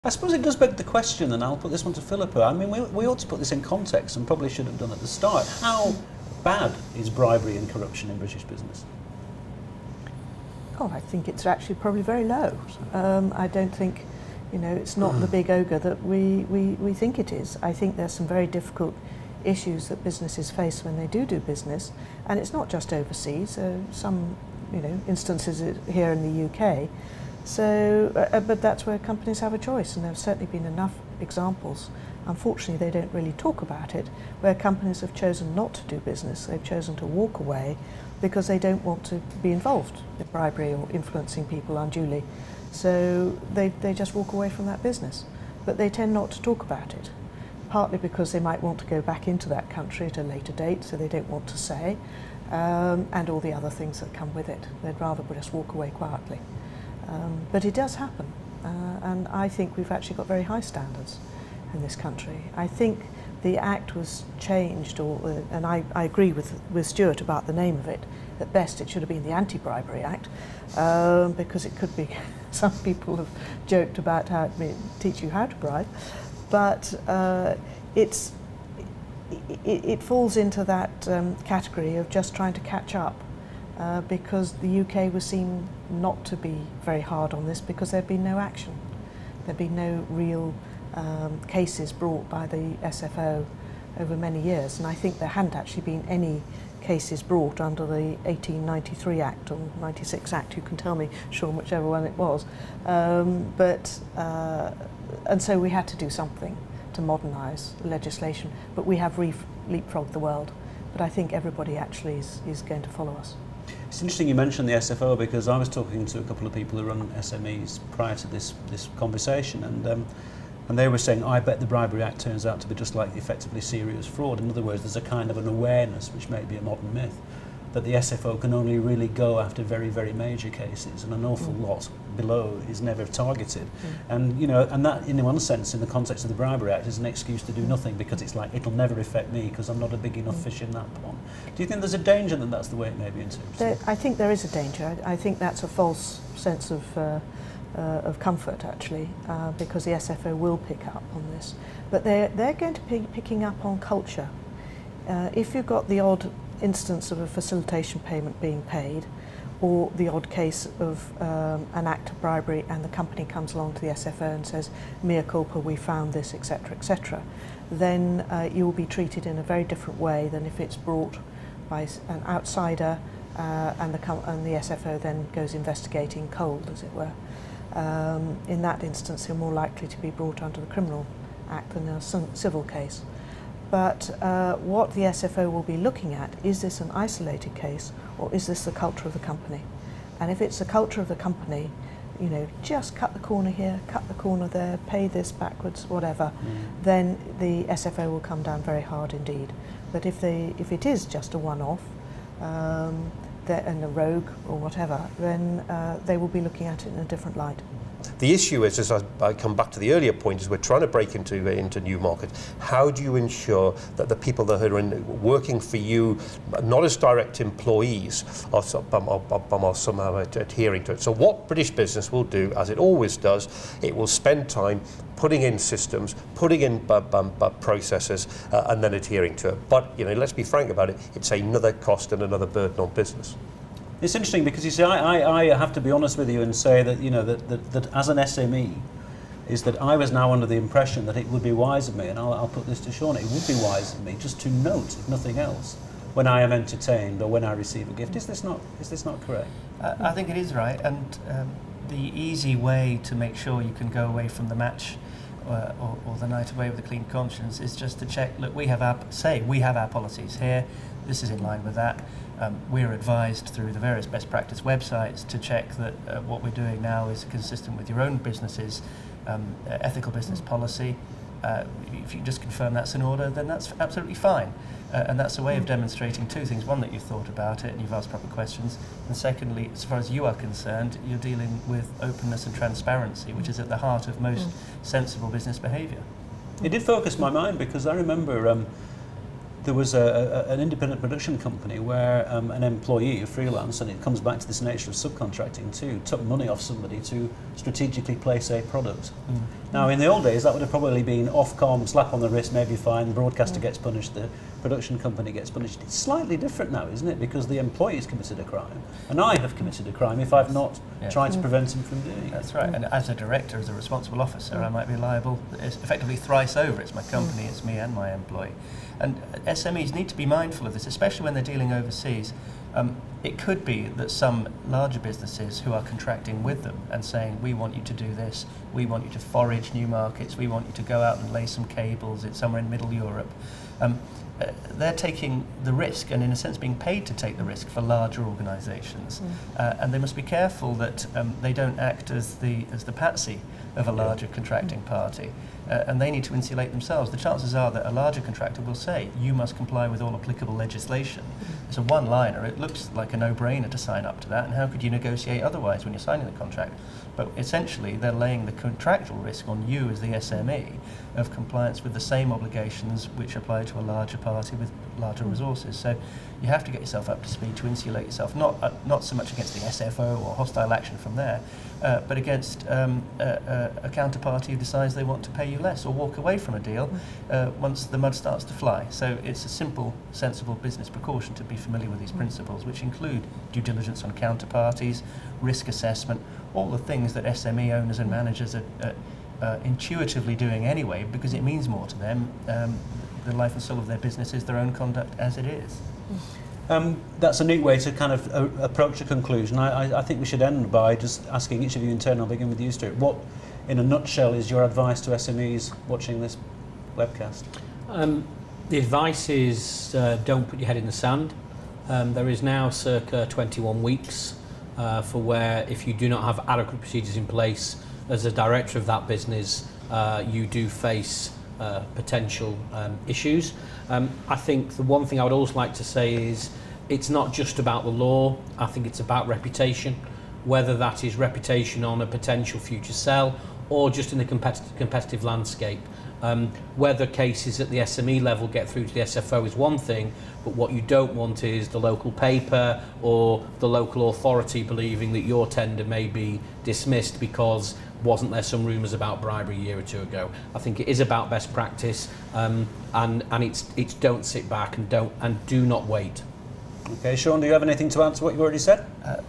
I suppose it does beg the question, and I'll put this one to Philippa. I mean, we ought to put this in context, and probably should have done at the start. How bad is bribery and corruption in British business? Oh, I think it's actually probably very low. I don't think, it's not the big ogre that we think it is. I think there's some very difficult issues that businesses face when they do business, and it's not just overseas. Some, instances here in the UK. So, but that's where companies have a choice, and there have certainly been enough examples. Unfortunately, they don't really talk about it, where companies have chosen not to do business. They've chosen to walk away because they don't want to be involved in bribery or influencing people unduly. So they just walk away from that business. But they tend not to talk about it, partly because they might want to go back into that country at a later date, so they don't want to say, and all the other things that come with it. They'd rather just walk away quietly. But it does happen, and I think we've actually got very high standards in this country. I think the Act was changed, and I agree with Stuart about the name of it. At best, it should have been the Anti-Bribery Act, because it could be, some people have joked about how it may teach you how to bribe, but it falls into that category of just trying to catch up. Because the UK was seen not to be very hard on this because there'd been no action. There'd been no real cases brought by the SFO over many years, and I think there hadn't actually been any cases brought under the 1893 Act or 96 Act. You can tell me, Sean, whichever one it was. And so we had to do something to modernise legislation, but we have leapfrogged the world. But I think everybody actually is going to follow us. It's interesting you mentioned the SFO, because I was talking to a couple of people who run SMEs prior to this conversation, and they were saying, I bet the Bribery Act turns out to be just like effectively serious fraud. In other words, there's a kind of an awareness, which may be a modern myth, that the SFO can only really go after very, very major cases, and an awful lot below is never targeted. And and that, in one sense, in the context of the Bribery Act, is an excuse to do nothing, because it's like, it'll never affect me because I'm not a big enough fish in that pond. Do you think there's a danger that that's the way it may be in terms? I think there is a danger. I think that's a false sense of comfort, actually, because the SFO will pick up on this. But they're going to be picking up on culture. If you've got the odd instance of a facilitation payment being paid, or the odd case of an act of bribery, and the company comes along to the SFO and says, mea culpa, we found this, etc., etc., then you will be treated in a very different way than if it's brought by an outsider, and the SFO then goes investigating cold, as it were. In that instance, you're more likely to be brought under the Criminal Act than a civil case. But what the SFO will be looking at, is this an isolated case, or is this the culture of the company? And if it's the culture of the company, just cut the corner here, cut the corner there, pay this backwards, whatever, then the SFO will come down very hard indeed. But if it is just a one-off, and a rogue or whatever, then they will be looking at it in a different light. The issue is, as I come back to the earlier point, is we're trying to break into new markets. How do you ensure that the people that are working for you, not as direct employees, are somehow adhering to it? So what British business will do, as it always does, it will spend time putting in systems, putting in processes, and then adhering to it. But let's be frank about it, it's another cost and another burden on business. It's interesting because, you see, I have to be honest with you and say that, that as an SME, is that I was now under the impression that it would be wise of me, and I'll put this to Sean, it would be wise of me just to note, if nothing else, when I am entertained or when I receive a gift. Is this not correct? I think it is right, and the easy way to make sure you can go away from the match or the night away with a clean conscience is just to check, look, we have our policies here, this is in line with that. We're advised through the various best practice websites to check that what we're doing now is consistent with your own business's ethical business policy. If you just confirm that's in order, then that's absolutely fine. And that's a way of demonstrating two things. One, that you've thought about it and you've asked proper questions. And secondly, as far as you are concerned, you're dealing with openness and transparency, which is at the heart of most sensible business behaviour. It did focus my mind, because I remember there was an independent production company where an employee, a freelance, and it comes back to this nature of subcontracting too, took money off somebody to strategically place a product. Now, in the old days, that would have probably been Ofcom, slap on the wrist, maybe fine, the broadcaster gets punished, the production company gets punished. It's slightly different now, isn't it? Because the employee's committed a crime, and I have committed a crime if I've not tried to prevent him from doing it. That's right. And as a director, as a responsible officer, I might be liable effectively thrice over. It's my company, it's me and my employee. And SMEs need to be mindful of this, especially when they're dealing overseas. It could be that some larger businesses who are contracting with them and saying, we want you to do this, we want you to forage new markets, we want you to go out and lay some cables, it's somewhere in Middle Europe. They're taking the risk and in a sense being paid to take the risk for larger organisations. And they must be careful that they don't act as the patsy of a larger contracting party. And they need to insulate themselves. The chances are that a larger contractor will say, you must comply with all applicable legislation. It's a one-liner. It looks like a no-brainer to sign up to that, and how could you negotiate otherwise when you're signing the contract? But essentially, they're laying the contractual risk on you as the SME of compliance with the same obligations which apply to a larger party with larger resources. So you have to get yourself up to speed to insulate yourself, not so much against the SFO or hostile action from there, but against a counterparty who decides they want to pay you less or walk away from a deal once the mud starts to fly. So it's a simple, sensible business precaution to be familiar with these principles, which include due diligence on counterparties, risk assessment, all the things that SME owners and managers are intuitively doing anyway, because it means more to them. The life and soul of their business is their own conduct as it is. That's a neat way to kind of approach a conclusion. I think we should end by just asking each of you in turn. I'll begin with you, Stuart. What, in a nutshell, is your advice to SMEs watching this webcast? The advice is don't put your head in the sand. There is now circa 21 weeks for where if you do not have adequate procedures in place as a director of that business, you do face potential issues. I think the one thing I would also like to say is it's not just about the law. I think it's about reputation, whether that is reputation on a potential future sell or just in the competitive landscape. Whether cases at the SME level get through to the SFO is one thing, but what you don't want is the local paper or the local authority believing that your tender may be dismissed because wasn't there some rumours about bribery a year or two ago. I think it is about best practice, and it's don't sit back and do not wait. Okay, Sean, do you have anything to add to what you've already said?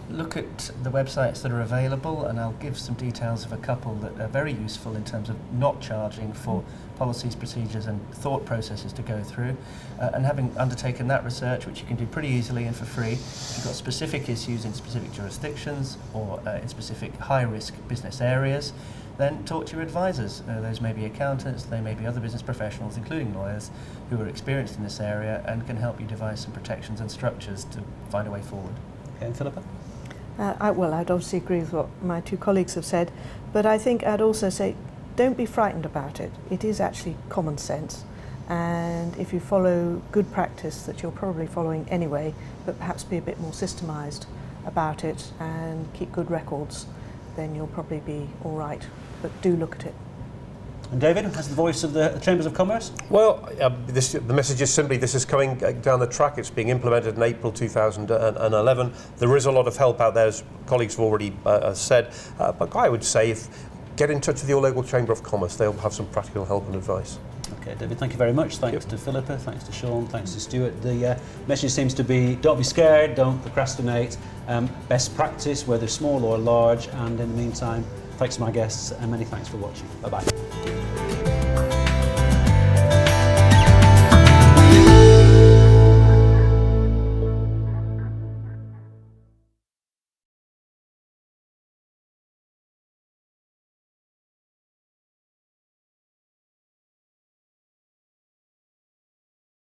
Look at the websites that are available, and I'll give some details of a couple that are very useful in terms of not charging for policies, procedures and thought processes to go through. And having undertaken that research, which you can do pretty easily and for free, if you've got specific issues in specific jurisdictions or in specific high-risk business areas, then talk to your advisors. Those may be accountants, they may be other business professionals, including lawyers, who are experienced in this area and can help you devise some protections and structures to find a way forward. Okay, and Philippa? Well, I'd obviously agree with what my two colleagues have said, but I think I'd also say don't be frightened about it. It is actually common sense, and if you follow good practice that you're probably following anyway, but perhaps be a bit more systemised about it and keep good records, then you'll probably be all right. But do look at it. And David, as the voice of the Chambers of Commerce? Well, the message is simply this is coming down the track. It's being implemented in April 2011. There is a lot of help out there, as colleagues have already said. But I would say get in touch with your local Chamber of Commerce. They'll have some practical help and advice. Okay, David, thank you very much. Thanks to Philippa, thanks to Sean, thanks to Stuart. The message seems to be don't be scared, don't procrastinate. Best practice, whether small or large. And in the meantime, thanks to my guests and many thanks for watching. Bye-bye.